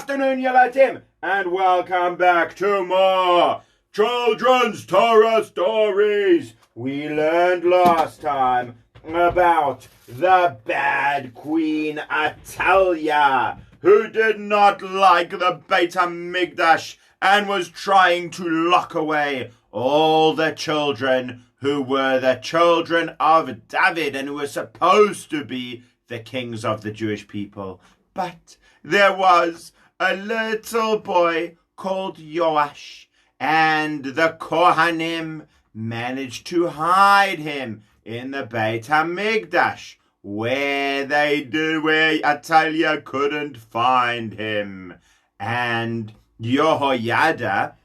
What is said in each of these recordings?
afternoon, Melachim, and welcome back to more Children's Torah Stories. We learned last time about the bad Queen Atalia, who did not like the Beit HaMikdash and was trying to lock away all the children who were the children of David and who were supposed to be the kings of the Jewish people. But there was a little boy called Yoash, and the Kohanim managed to hide him in the Beit HaMikdash, where Atalia couldn't find him. And Jehoiada,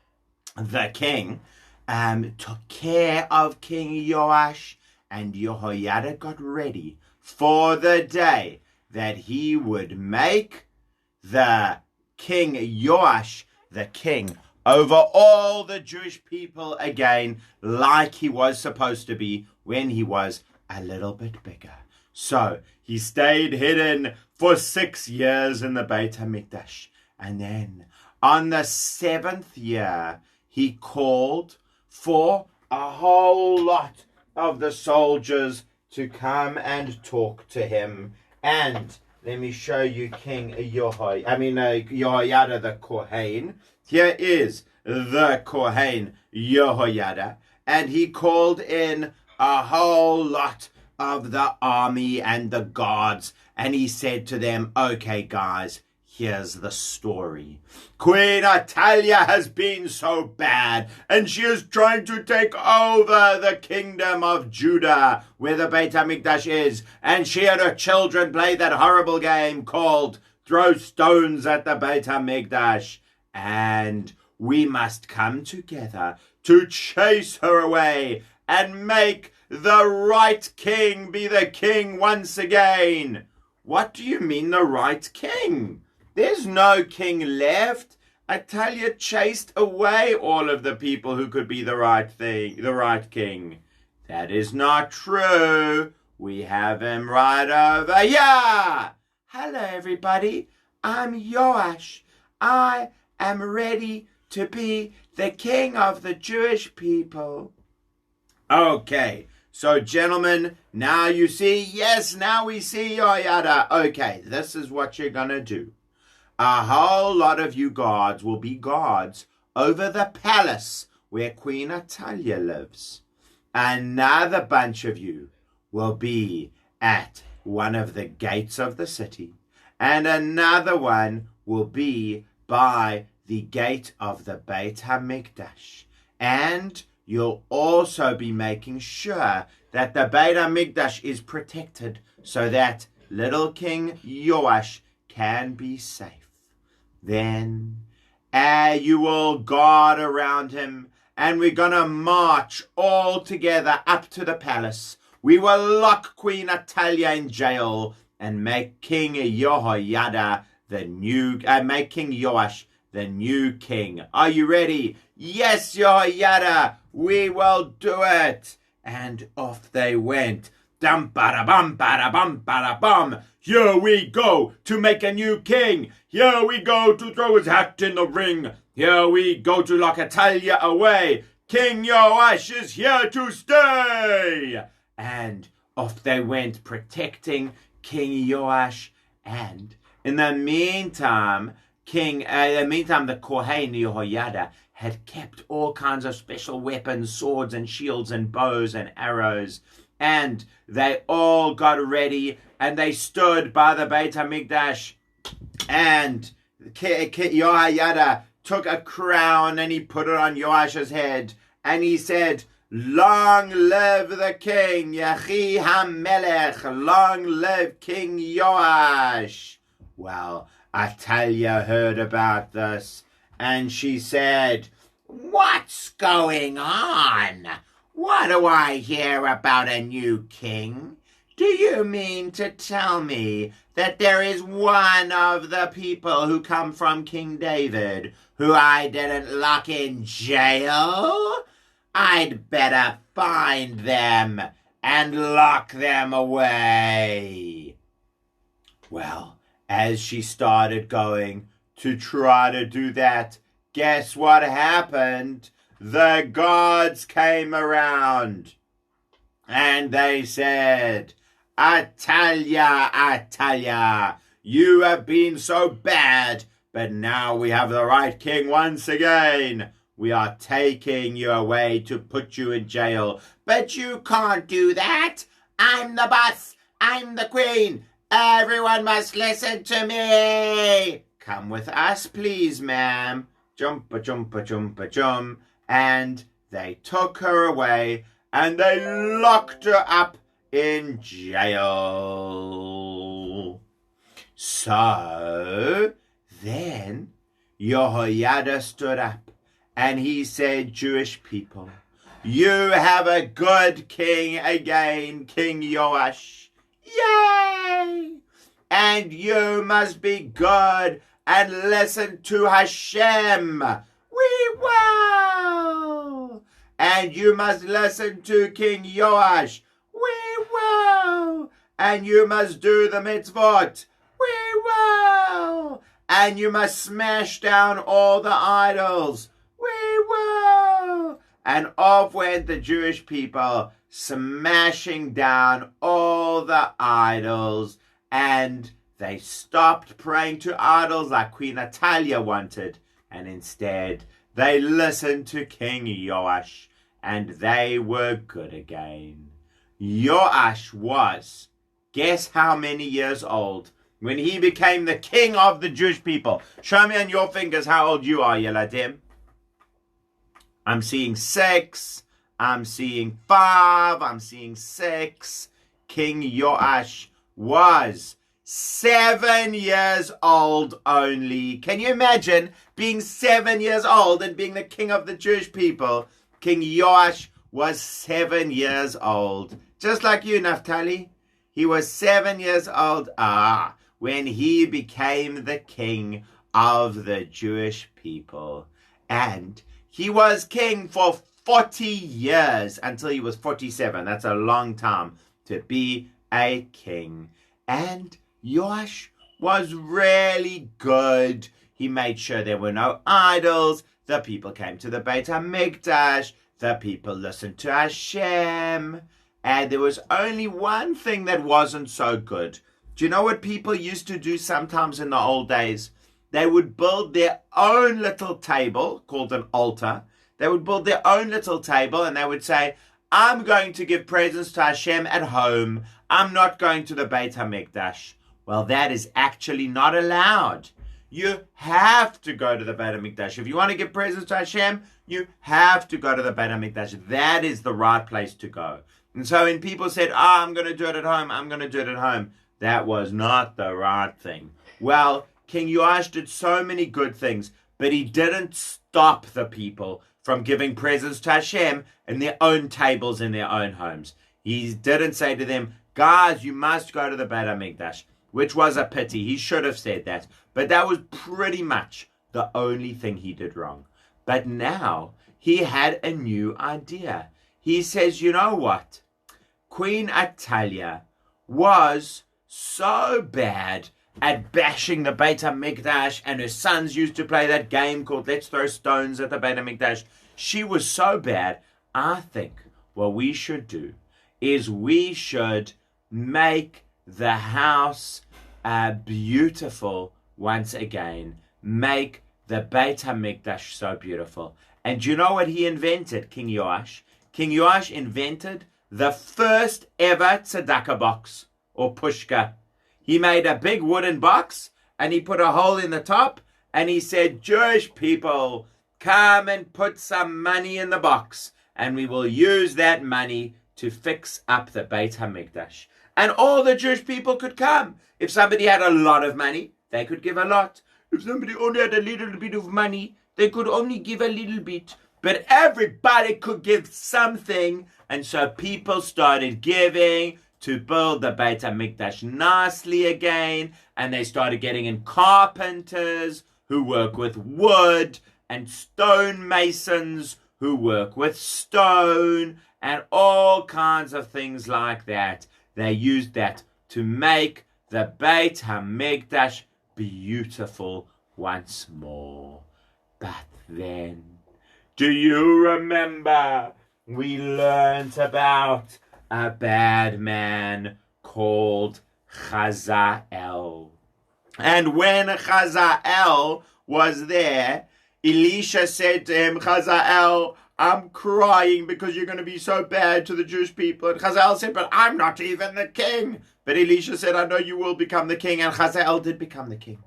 the king, took care of King Yoash, and Jehoiada got ready for the day that he would make the King Yoash the king over all the Jewish people again, like he was supposed to be when he was a little bit bigger. So he stayed hidden for 6 years in the Beit HaMikdash, and then on the 7th year he called for a whole lot of the soldiers to come and talk to him. And let me show you King Jehoiada the Kohen. Here is the Kohen Jehoiada, and he called in a whole lot of the army and the guards, and he said to them, okay guys, here's the story. Queen Atalia has been so bad, and she is trying to take over the kingdom of Judah, where the Beit HaMikdash is, and she and her children play that horrible game called Throw Stones at the Beit HaMikdash, and we must come together to chase her away and make the right king be the king once again. What do you mean the right king? There's no king left. Atalia chased away all of the people who could be the right king. That is not true. We have him right over here. Hello, everybody. I'm Yoash. I am ready to be the king of the Jewish people. Okay, so gentlemen, now you see, yes, now we see Yoyada. Okay, this is what you're gonna do. A whole lot of you guards will be guards over the palace where Queen Atalia lives. Another bunch of you will be at one of the gates of the city, and another one will be by the gate of the Beit HaMikdash. And you'll also be making sure that the Beit HaMikdash is protected so that little King Yoash can be safe. Then you will guard around him, and we're going to march all together up to the palace. We will lock Queen Atalia in jail and make King Jehoiada make King Yoash the new king. Are you ready? Yes, Jehoiada, we will do it. And off they went. Dum bada bum bada bum bada bum. Here we go to make a new king. Here we go to throw his hat in the ring. Here we go to lock Atalia away. King Yoash is here to stay. And off they went, protecting King Yoash. And in the meantime, the Kohen Jehoiada had kept all kinds of special weapons, swords and shields and bows and arrows. And they all got ready, and they stood by the Beit HaMikdash. And Jehoiada took a crown and he put it on Yoash's head. And he said, long live the king, Yehi HaMelech, long live King Yoash. Well, Atalia heard about this, and she said, what's going on? What do I hear about a new king? Do you mean to tell me that there is one of the people who come from King David who I didn't lock in jail? I'd better find them and lock them away. Well, as she started going to try to do that. Guess what happened? The gods came around and they said, Atalia, Atalia, you have been so bad, but now we have the right king once again. We are taking you away to put you in jail. But you can't do that. I'm the boss. I'm the queen. Everyone must listen to me. Come with us, please, ma'am. Jumpa, jumpa, jumpa, jump. And they took her away and they locked her up in jail. So then Jehoiada stood up and he said, Jewish people, you have a good king again, King Yoash. Yay! And you must be good and listen to Hashem. We will. And you must listen to King Yoash. We will. And you must do the mitzvot. We will. And you must smash down all the idols. We will. And off went the Jewish people, smashing down all the idols. And they stopped praying to idols like Queen Natalia wanted. And instead, they listened to King Yoash. And they were good again. Yoash was, guess how many years old when he became the king of the Jewish people? Show me on your fingers how old you are, Yeladim. I'm seeing 6. I'm seeing 5. I'm seeing 6. King Yoash was 7 years old only. Can you imagine being 7 years old and being the king of the Jewish people? King Yoash was 7 years old. Just like you, Naphtali. He was 7 years old when he became the king of the Jewish people. And he was king for 40 years until he was 47. That's a long time to be a king. And Yoash was really good. He made sure there were no idols. The people came to the Beit HaMikdash. The people listened to Hashem. And there was only one thing that wasn't so good. Do you know what people used to do sometimes in the old days? They would build their own little table called an altar. They would build their own little table and they would say, I'm going to give presents to Hashem at home. I'm not going to the Beit HaMikdash. Well, that is actually not allowed. You have to go to the Beit HaMikdash. If you want to give presents to Hashem, you have to go to the Beit HaMikdash. That is the right place to go. And so when people said, I'm going to do it at home, I'm going to do it at home, that was not the right thing. Well, King Yoash did so many good things, but he didn't stop the people from giving presents to Hashem in their own tables in their own homes. He didn't say to them, guys, you must go to the Beit HaMikdash, which was a pity. He should have said that. But that was pretty much the only thing he did wrong. But now he had a new idea. He says, you know what? Queen Atalia was so bad at bashing the Beit HaMikdash, and her sons used to play that game called Let's Throw Stones at the Beit HaMikdash. She was so bad. I think what we should do is we should make the house beautiful once again. Make the Beit HaMikdash so beautiful. And do you know what he invented, King Yoash? King Yoash invented the first ever tzedakah box, or pushka. He made a big wooden box, and he put a hole in the top, and he said, Jewish people, come and put some money in the box, and we will use that money to fix up the Beit HaMikdash. And all the Jewish people could come. If somebody had a lot of money, they could give a lot. If somebody only had a little bit of money, they could only give a little bit. But everybody could give something. And so people started giving to build the Beit HaMikdash nicely again. And they started getting in carpenters who work with wood, and stonemasons who work with stone, and all kinds of things like that. They used that to make the Beit HaMikdash beautiful once more. But then, do you remember we learnt about a bad man called Hazael? And when Hazael was there, Elisha said to him, Hazael, I'm crying because you're going to be so bad to the Jewish people. And Hazael said, but I'm not even the king. But Elisha said, I know you will become the king. And Hazael did become the king.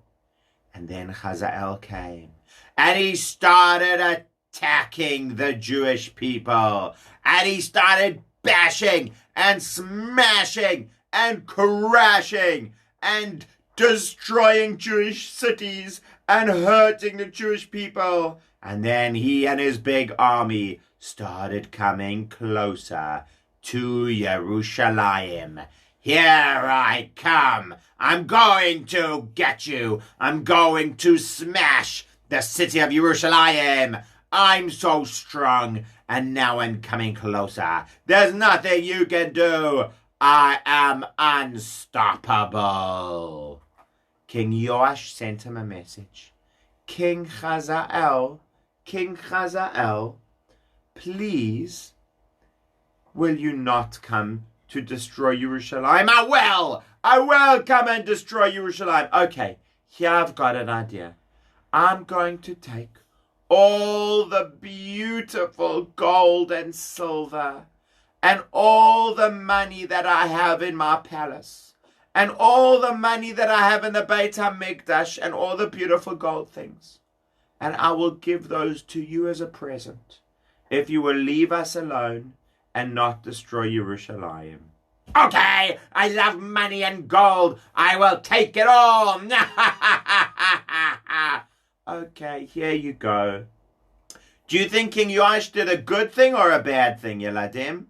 And then Hazael came. And he started attacking the Jewish people. And he started bashing and smashing and crashing and destroying Jewish cities and hurting the Jewish people. And then he and his big army started coming closer to Jerusalem. Here I come. I'm going to get you. I'm going to smash the city of Jerusalem. I'm so strong, and now I'm coming closer. There's nothing you can do. I am unstoppable. King Yoash sent him a message. King Hazael, please, will you not come to destroy Jerusalem? I will come and destroy Jerusalem. Okay, here I've got an idea. I'm going to take all the beautiful gold and silver and all the money that I have in my palace and all the money that I have in the Beit HaMikdash and all the beautiful gold things. And I will give those to you as a present if you will leave us alone and not destroy Jerusalem. Okay, I love money and gold. I will take it all. Okay, here you go. Do you think King Yoash did a good thing or a bad thing, Yeladim?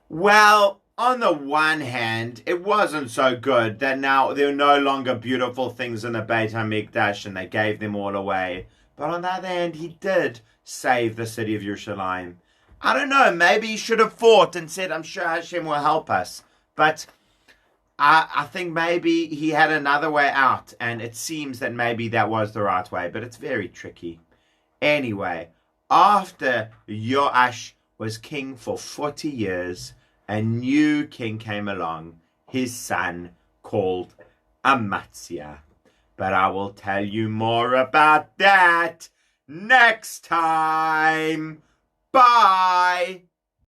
Well, on the one hand, it wasn't so good that now there are no longer beautiful things in the Beit HaMikdash and they gave them all away. But on the other hand, he did save the city of Jerusalem. I don't know, maybe he should have fought and said, I'm sure Hashem will help us. But I think maybe he had another way out, and it seems that maybe that was the right way, but it's very tricky. Anyway, after Yoash was king for 40 years, a new king came along, his son, called Amaziah. But I will tell you more about that next time. Bye.